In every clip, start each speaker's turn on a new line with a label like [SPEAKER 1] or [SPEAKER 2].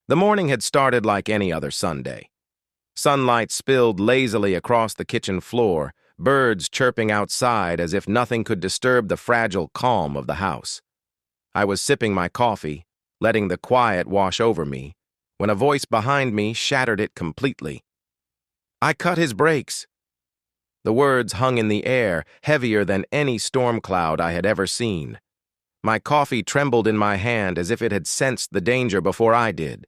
[SPEAKER 1] The morning had started like any other Sunday. Sunlight spilled lazily across the kitchen floor, birds chirping outside as if nothing could disturb the fragile calm of the house. I was sipping my coffee, letting the quiet wash over me, when a voice behind me shattered it completely. "I cut his brakes." The words hung in the air, heavier than any storm cloud I had ever seen. My coffee trembled in my hand as if it had sensed the danger before I did.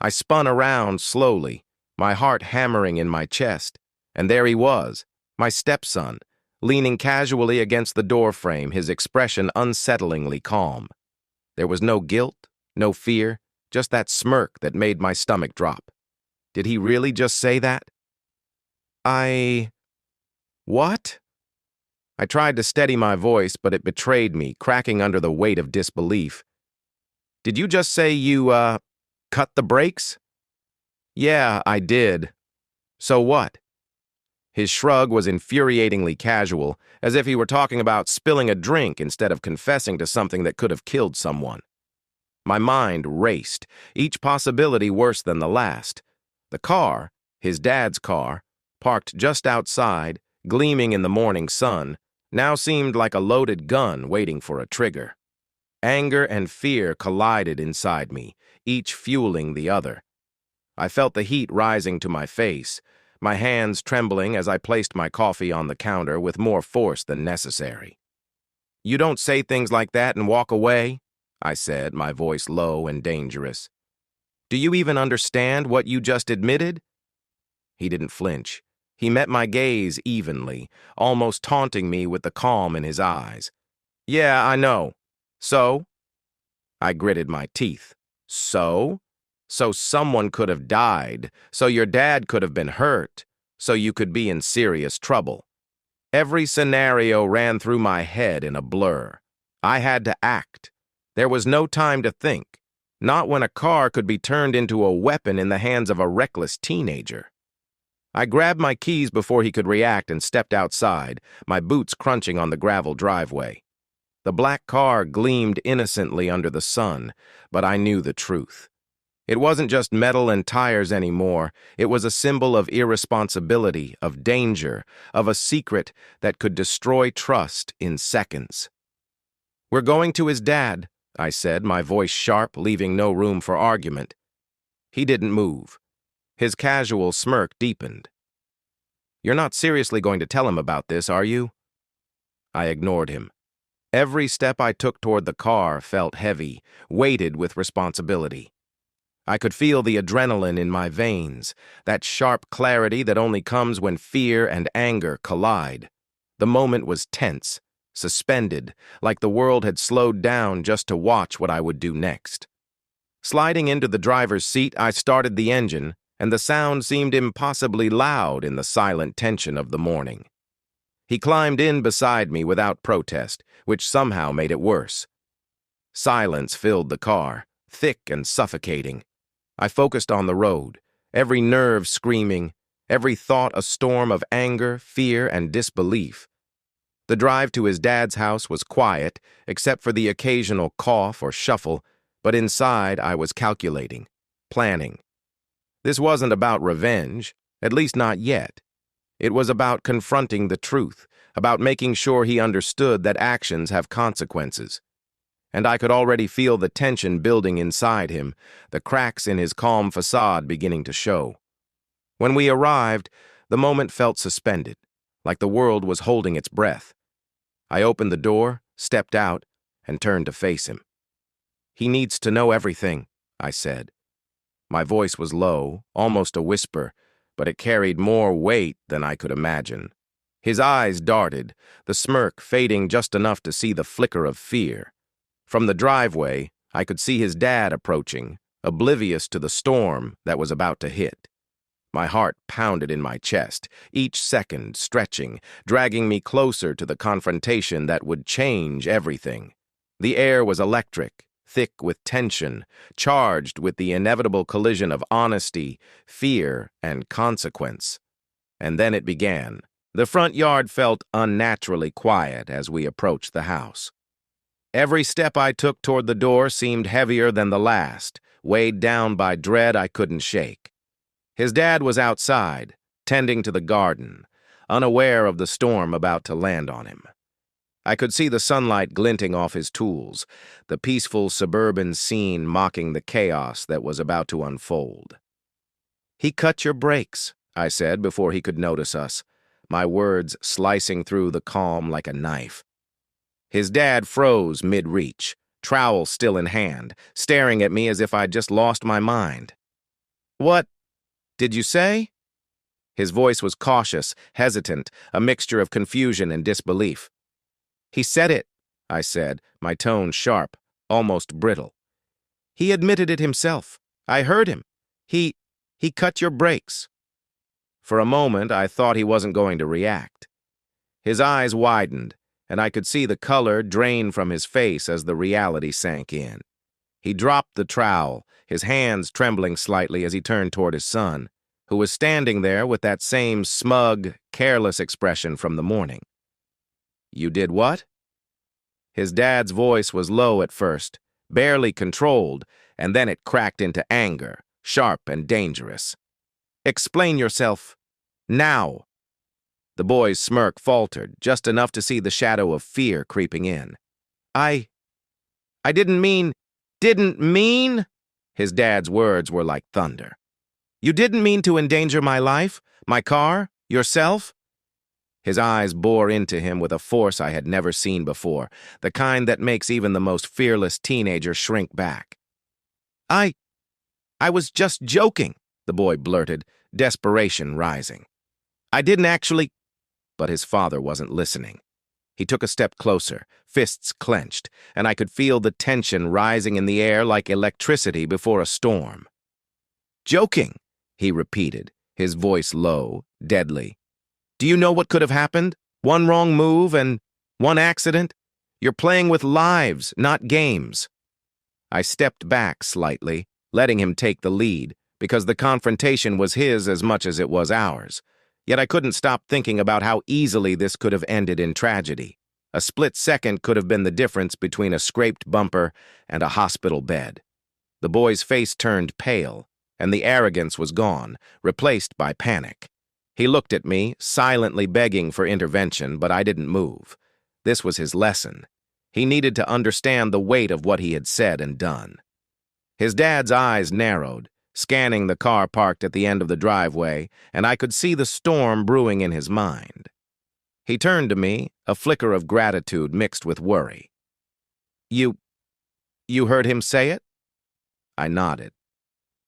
[SPEAKER 1] I spun around slowly, my heart hammering in my chest, and there he was, my stepson, leaning casually against the doorframe, his expression unsettlingly calm. There was no guilt, no fear, just that smirk that made my stomach drop. Did he really just say that? What? I tried to steady my voice, but it betrayed me, cracking under the weight of disbelief. "Did you just say you, cut the brakes?" "Yeah, I did. So what?" His shrug was infuriatingly casual, as if he were talking about spilling a drink instead of confessing to something that could have killed someone. My mind raced, each possibility worse than the last. The car, his dad's car, parked just outside, gleaming in the morning sun, now seemed like a loaded gun waiting for a trigger. Anger and fear collided inside me, each fueling the other. I felt the heat rising to my face, my hands trembling as I placed my coffee on the counter with more force than necessary. "You don't say things like that and walk away," I said, my voice low and dangerous. "Do you even understand what you just admitted?" He didn't flinch. He met my gaze evenly, almost taunting me with the calm in his eyes. "Yeah, I know. So?" I gritted my teeth. "So? So someone could have died, so your dad could have been hurt, so you could be in serious trouble." Every scenario ran through my head in a blur. I had to act. There was no time to think, not when a car could be turned into a weapon in the hands of a reckless teenager. I grabbed my keys before he could react and stepped outside, my boots crunching on the gravel driveway. The black car gleamed innocently under the sun, but I knew the truth. It wasn't just metal and tires anymore. It was a symbol of irresponsibility, of danger, of a secret that could destroy trust in seconds. "We're going to his dad," I said, my voice sharp, leaving no room for argument. He didn't move. His casual smirk deepened. "You're not seriously going to tell him about this, are you?" I ignored him. Every step I took toward the car felt heavy, weighted with responsibility. I could feel the adrenaline in my veins, that sharp clarity that only comes when fear and anger collide. The moment was tense, suspended, like the world had slowed down just to watch what I would do next. Sliding into the driver's seat, I started the engine, and the sound seemed impossibly loud in the silent tension of the morning. He climbed in beside me without protest, which somehow made it worse. Silence filled the car, thick and suffocating. I focused on the road, every nerve screaming, every thought a storm of anger, fear, and disbelief. The drive to his dad's house was quiet, except for the occasional cough or shuffle, but inside I was calculating, planning. This wasn't about revenge, at least not yet. It was about confronting the truth, about making sure he understood that actions have consequences. And I could already feel the tension building inside him, the cracks in his calm facade beginning to show. When we arrived, the moment felt suspended, like the world was holding its breath. I opened the door, stepped out, and turned to face him. "He needs to know everything," I said. My voice was low, almost a whisper, but it carried more weight than I could imagine. His eyes darted, the smirk fading just enough to see the flicker of fear. From the driveway, I could see his dad approaching, oblivious to the storm that was about to hit. My heart pounded in my chest, each second stretching, dragging me closer to the confrontation that would change everything. The air was electric, thick with tension, charged with the inevitable collision of honesty, fear, and consequence. And then it began. The front yard felt unnaturally quiet as we approached the house. Every step I took toward the door seemed heavier than the last, weighed down by dread I couldn't shake. His dad was outside, tending to the garden, unaware of the storm about to land on him. I could see the sunlight glinting off his tools, the peaceful suburban scene mocking the chaos that was about to unfold. "He cut your brakes," I said before he could notice us, my words slicing through the calm like a knife. His dad froze mid-reach, trowel still in hand, staring at me as if I'd just lost my mind. "What did you say?" His voice was cautious, hesitant, a mixture of confusion and disbelief. "He said it," I said, my tone sharp, almost brittle. "He admitted it himself. I heard him. He cut your brakes." For a moment, I thought he wasn't going to react. His eyes widened, and I could see the color drain from his face as the reality sank in. He dropped the trowel, his hands trembling slightly as he turned toward his son, who was standing there with that same smug, careless expression from the morning. "You did what?" His dad's voice was low at first, barely controlled, and then it cracked into anger, sharp and dangerous. "Explain yourself. Now." The boy's smirk faltered, just enough to see the shadow of fear creeping in. I didn't mean..." "Didn't mean?" His dad's words were like thunder. "You didn't mean to endanger my life, my car, yourself?" His eyes bore into him with a force I had never seen before, the kind that makes even the most fearless teenager shrink back. I was just joking," the boy blurted, desperation rising. "I didn't actually—" But his father wasn't listening. He took a step closer, fists clenched, and I could feel the tension rising in the air like electricity before a storm. "Joking," he repeated, his voice low, deadly. "Do you know what could have happened? One wrong move and one accident? You're playing with lives, not games." I stepped back slightly, letting him take the lead, because the confrontation was his as much as it was ours. Yet I couldn't stop thinking about how easily this could have ended in tragedy. A split second could have been the difference between a scraped bumper and a hospital bed. The boy's face turned pale, and the arrogance was gone, replaced by panic. He looked at me, silently begging for intervention, but I didn't move. This was his lesson. He needed to understand the weight of what he had said and done. His dad's eyes narrowed, scanning the car parked at the end of the driveway, and I could see the storm brewing in his mind. He turned to me, a flicker of gratitude mixed with worry. You heard him say it?" I nodded.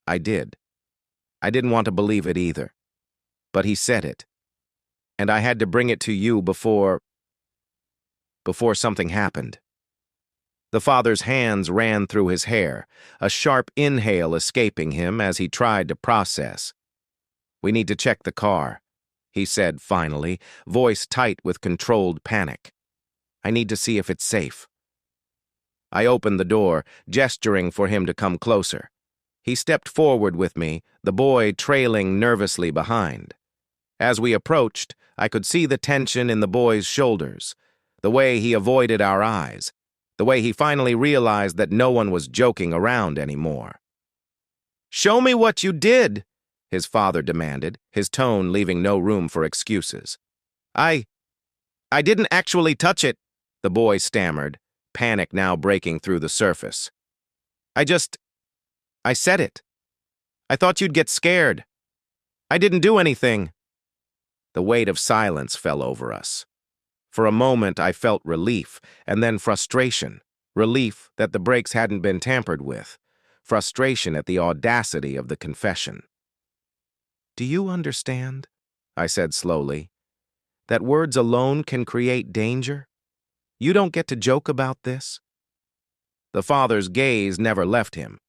[SPEAKER 1] I did. I didn't want to believe it either. But he said it. And I had to bring it to you before something happened. The father's hands ran through his hair, a sharp inhale escaping him as he tried to process. "We need to check the car," he said finally, voice tight with controlled panic. "I need to see if it's safe." I opened the door, gesturing for him to come closer. He stepped forward with me, the boy trailing nervously behind. As we approached, I could see the tension in the boy's shoulders, the way he avoided our eyes, the way he finally realized that no one was joking around anymore. "Show me what you did," his father demanded, his tone leaving no room for excuses. I didn't actually touch it," the boy stammered, panic now breaking through the surface. I said it. I thought you'd get scared. I didn't do anything." The weight of silence fell over us. For a moment, I felt relief, and then frustration. Relief that the brakes hadn't been tampered with. Frustration at the audacity of the confession. "Do you understand," I said slowly, "that words alone can create danger? You don't get to joke about this?" The father's gaze never left him.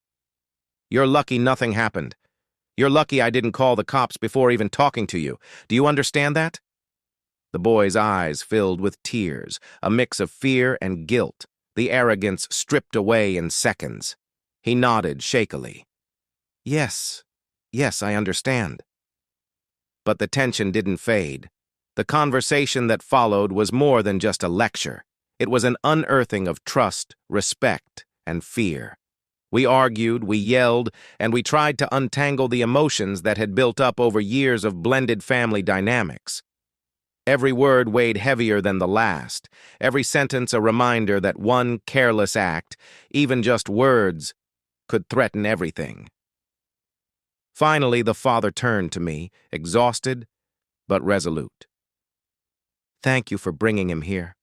[SPEAKER 1] "You're lucky nothing happened. You're lucky I didn't call the cops before even talking to you. Do you understand that?" The boy's eyes filled with tears, a mix of fear and guilt, the arrogance stripped away in seconds. He nodded shakily. Yes, I understand." But the tension didn't fade. The conversation that followed was more than just a lecture. It was an unearthing of trust, respect, and fear. We argued, we yelled, and we tried to untangle the emotions that had built up over years of blended family dynamics. Every word weighed heavier than the last, every sentence a reminder that one careless act, even just words, could threaten everything. Finally, the father turned to me, exhausted but resolute. "Thank you for bringing him here.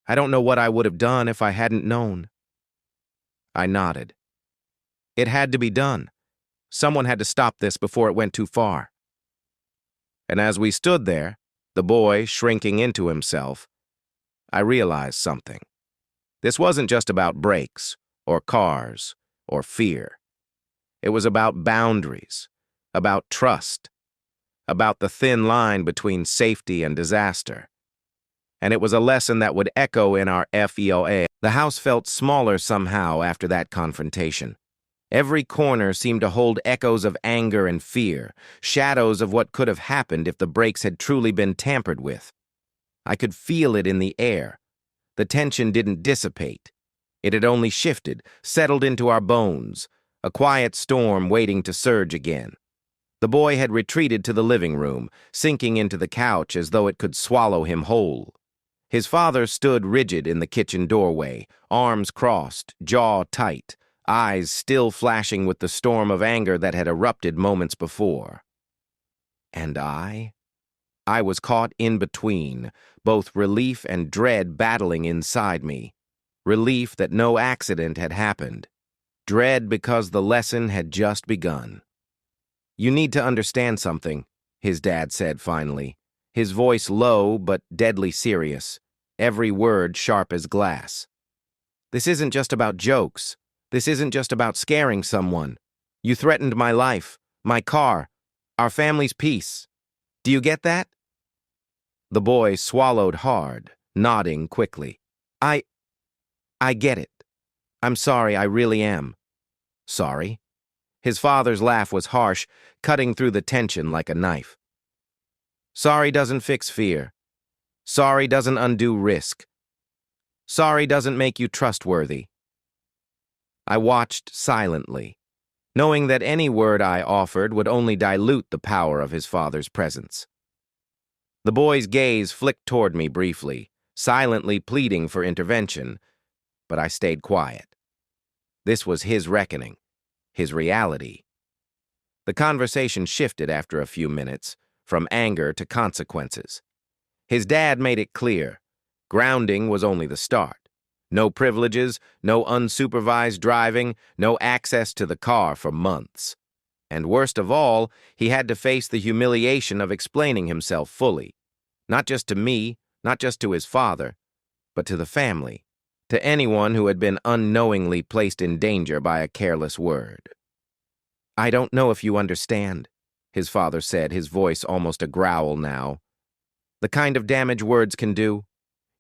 [SPEAKER 1] I don't know what I would have done if I hadn't known." I nodded. It had to be done. Someone had to stop this before it went too far. And as we stood there, the boy shrinking into himself, I realized something. This wasn't just about brakes, or cars, or fear. It was about boundaries, about trust, about the thin line between safety and disaster. And it was a lesson that would echo in our FEOA. The house felt smaller somehow after that confrontation. Every corner seemed to hold echoes of anger and fear, shadows of what could have happened if the brakes had truly been tampered with. I could feel it in the air. The tension didn't dissipate. It had only shifted, settled into our bones, a quiet storm waiting to surge again. The boy had retreated to the living room, sinking into the couch as though it could swallow him whole. His father stood rigid in the kitchen doorway, arms crossed, jaw tight, eyes still flashing with the storm of anger that had erupted moments before. And I was caught in between, both relief and dread battling inside me. Relief that no accident had happened. Dread because the lesson had just begun. "You need to understand something," his dad said finally, his voice low but deadly serious, every word sharp as glass. "This isn't just about jokes. This isn't just about scaring someone. You threatened my life, my car, our family's peace. Do you get that?" The boy swallowed hard, nodding quickly. I get it. I'm sorry, I really am." "Sorry?" His father's laugh was harsh, cutting through the tension like a knife. "Sorry doesn't fix fear. Sorry doesn't undo risk. Sorry doesn't make you trustworthy." I watched silently, knowing that any word I offered would only dilute the power of his father's presence. The boy's gaze flicked toward me briefly, silently pleading for intervention, but I stayed quiet. This was his reckoning, his reality. The conversation shifted after a few minutes, from anger to consequences. His dad made it clear, grounding was only the start. No privileges, no unsupervised driving, no access to the car for months. And worst of all, he had to face the humiliation of explaining himself fully. Not just to me, not just to his father, but to the family, to anyone who had been unknowingly placed in danger by a careless word. "I don't know if you understand," his father said, his voice almost a growl now. "The kind of damage words can do.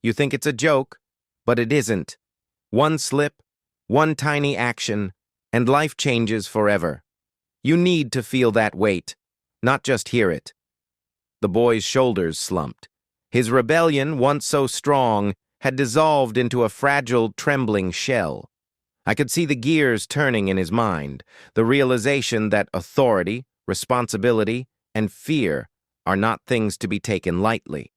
[SPEAKER 1] You think it's a joke, but it isn't. One slip, one tiny action, and life changes forever. You need to feel that weight, not just hear it." The boy's shoulders slumped. His rebellion, once so strong, had dissolved into a fragile, trembling shell. I could see the gears turning in his mind, the realization that authority, responsibility, and fear are not things to be taken lightly.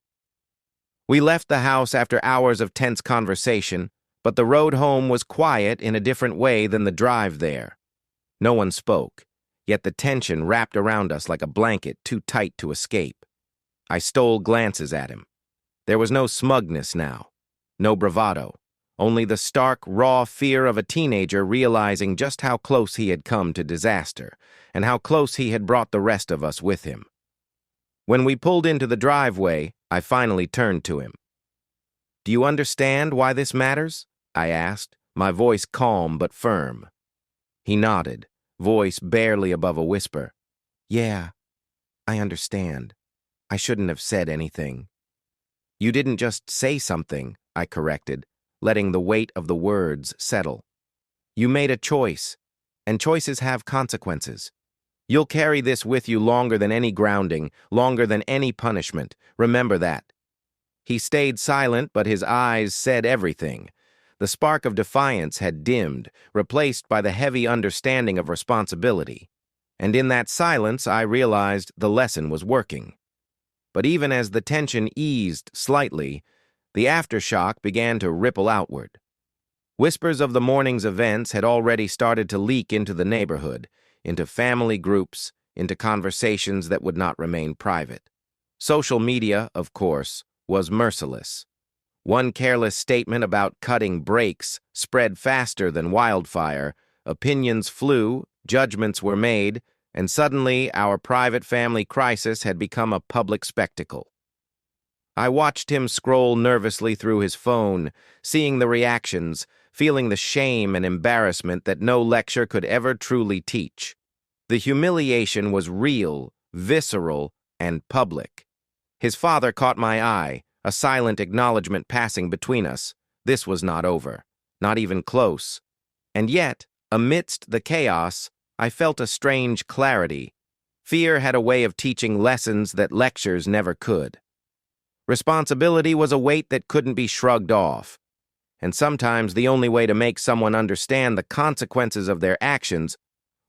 [SPEAKER 1] We left the house after hours of tense conversation, but the road home was quiet in a different way than the drive there. No one spoke, yet the tension wrapped around us like a blanket too tight to escape. I stole glances at him. There was no smugness now. No bravado, only the stark, raw fear of a teenager realizing just how close he had come to disaster, and how close he had brought the rest of us with him. When we pulled into the driveway, I finally turned to him. "Do you understand why this matters?" I asked, my voice calm but firm. He nodded, voice barely above a whisper. "Yeah, I understand. I shouldn't have said anything." "You didn't just say something," I corrected, letting the weight of the words settle. "You made a choice, and choices have consequences. You'll carry this with you longer than any grounding, longer than any punishment. Remember that." He stayed silent, but his eyes said everything. The spark of defiance had dimmed, replaced by the heavy understanding of responsibility. And in that silence, I realized the lesson was working. But even as the tension eased slightly, the aftershock began to ripple outward. Whispers of the morning's events had already started to leak into the neighborhood, into family groups, into conversations that would not remain private. Social media, of course, was merciless. One careless statement about cutting brakes spread faster than wildfire, opinions flew, judgments were made, and suddenly our private family crisis had become a public spectacle. I watched him scroll nervously through his phone, seeing the reactions, feeling the shame and embarrassment that no lecture could ever truly teach. The humiliation was real, visceral, and public. His father caught my eye, a silent acknowledgement passing between us. This was not over, not even close. And yet, amidst the chaos, I felt a strange clarity. Fear had a way of teaching lessons that lectures never could. Responsibility was a weight that couldn't be shrugged off. And sometimes the only way to make someone understand the consequences of their actions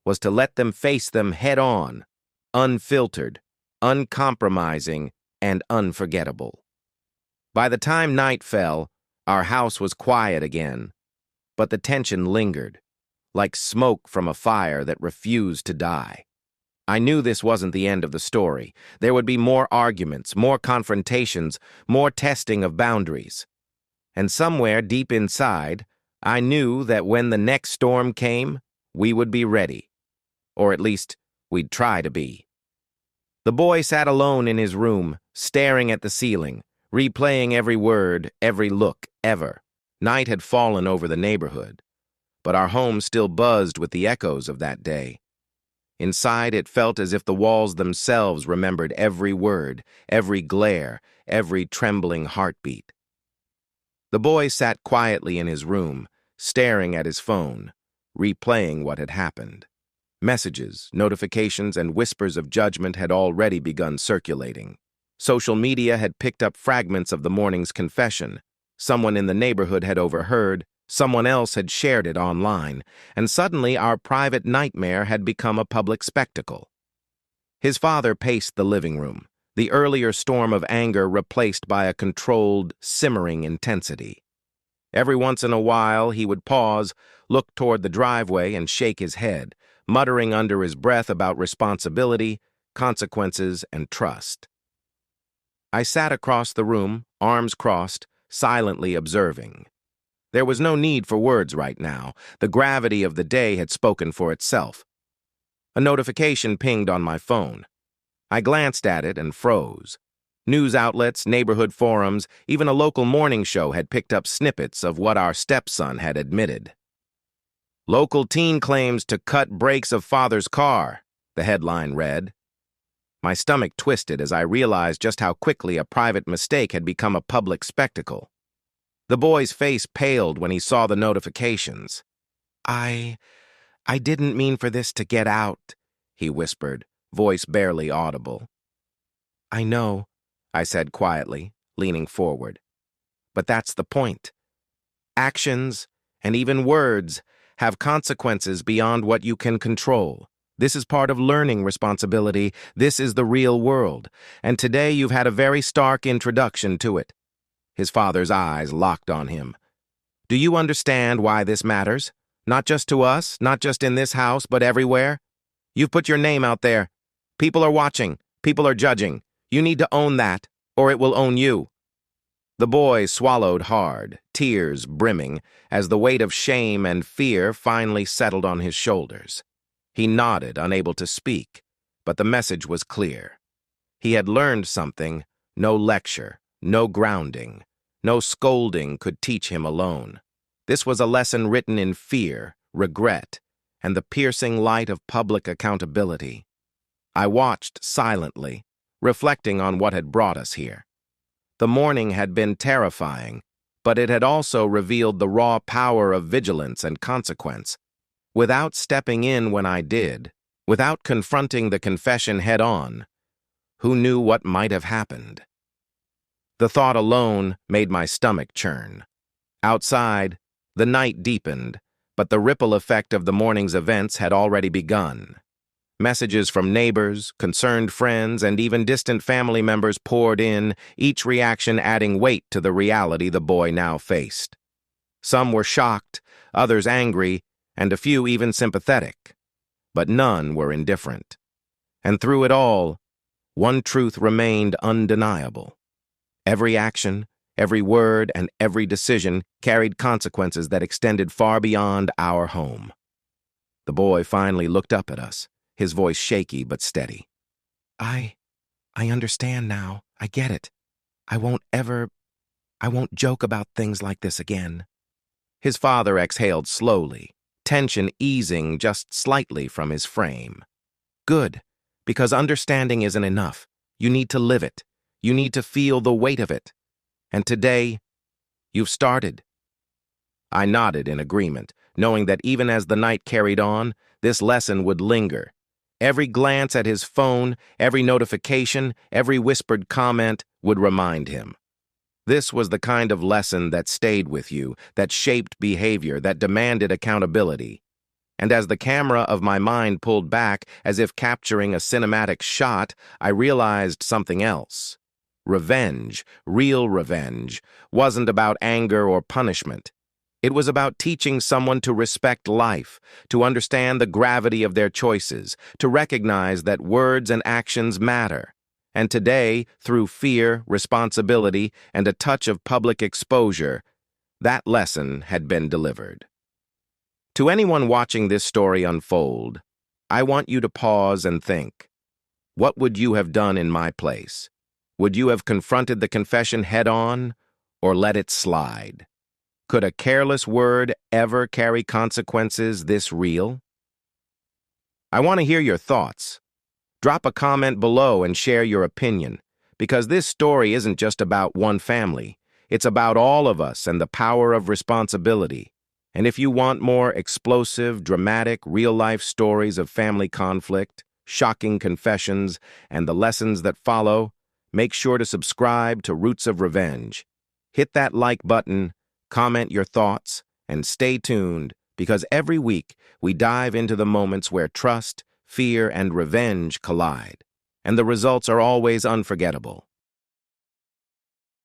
[SPEAKER 1] was to let them face them head-on, unfiltered, uncompromising, and unforgettable. By the time night fell, our house was quiet again, but the tension lingered, like smoke from a fire that refused to die. I knew this wasn't the end of the story. There would be more arguments, more confrontations, more testing of boundaries. And somewhere deep inside, I knew that when the next storm came, we would be ready. Or at least, we'd try to be. The boy sat alone in his room, staring at the ceiling, replaying every word, every look, ever. Night had fallen over the neighborhood, but our home still buzzed with the echoes of that day. Inside, it felt as if the walls themselves remembered every word, every glare, every trembling heartbeat. The boy sat quietly in his room, staring at his phone, replaying what had happened. Messages, notifications, and whispers of judgment had already begun circulating. Social media had picked up fragments of the morning's confession. Someone in the neighborhood had overheard, someone else had shared it online, and suddenly our private nightmare had become a public spectacle. His father paced the living room, the earlier storm of anger replaced by a controlled, simmering intensity. Every once in a while, he would pause, look toward the driveway, and shake his head, muttering under his breath about responsibility, consequences, and trust. I sat across the room, arms crossed, silently observing. There was no need for words right now. The gravity of the day had spoken for itself. A notification pinged on my phone. I glanced at it and froze. News outlets, neighborhood forums, even a local morning show had picked up snippets of what our stepson had admitted. "Local teen claims to cut brakes of father's car," the headline read. My stomach twisted as I realized just how quickly a private mistake had become a public spectacle. The boy's face paled when he saw the notifications. I didn't mean for this to get out," he whispered, voice barely audible. "I know," I said quietly, leaning forward. "But that's the point. Actions, and even words, have consequences beyond what you can control. This is part of learning responsibility. This is the real world. And today you've had a very stark introduction to it." His father's eyes locked on him. "Do you understand why this matters? Not just to us, not just in this house, but everywhere? You've put your name out there. People are watching. People are judging. You need to own that, or it will own you." The boy swallowed hard, tears brimming, as the weight of shame and fear finally settled on his shoulders. He nodded, unable to speak, but the message was clear. He had learned something no lecture, no grounding, no scolding could teach him alone. This was a lesson written in fear, regret, and the piercing light of public accountability. I watched silently, reflecting on what had brought us here. The morning had been terrifying, but it had also revealed the raw power of vigilance and consequence. Without stepping in when I did, without confronting the confession head-on, who knew what might have happened? The thought alone made my stomach churn. Outside, the night deepened, but the ripple effect of the morning's events had already begun. Messages from neighbors, concerned friends, and even distant family members poured in, each reaction adding weight to the reality the boy now faced. Some were shocked, others angry, and a few even sympathetic. But none were indifferent. And through it all, one truth remained undeniable. Every action, every word, and every decision carried consequences that extended far beyond our home. The boy finally looked up at us, his voice shaky but steady. I understand now. I get it. I won't joke about things like this again. His father exhaled slowly, tension easing just slightly from his frame. Good, because understanding isn't enough. You need to live it. You need to feel the weight of it. And today, you've started. I nodded in agreement, knowing that even as the night carried on, this lesson would linger. Every glance at his phone, every notification, every whispered comment would remind him. This was the kind of lesson that stayed with you, that shaped behavior, that demanded accountability. And as the camera of my mind pulled back, as if capturing a cinematic shot, I realized something else. Revenge, real revenge, wasn't about anger or punishment. It was about teaching someone to respect life, to understand the gravity of their choices, to recognize that words and actions matter. And today, through fear, responsibility, and a touch of public exposure, that lesson had been delivered. To anyone watching this story unfold, I want you to pause and think. What would you have done in my place? Would you have confronted the confession head-on, or let it slide? Could a careless word ever carry consequences this real? I want to hear your thoughts. Drop a comment below and share your opinion, because this story isn't just about one family. It's about all of us and the power of responsibility. And if you want more explosive, dramatic, real-life stories of family conflict, shocking confessions, and the lessons that follow, make sure to subscribe to Roots of Revenge. Hit that like button, comment your thoughts, and stay tuned, because every week we dive into the moments where trust, fear, and revenge collide, and the results are always unforgettable.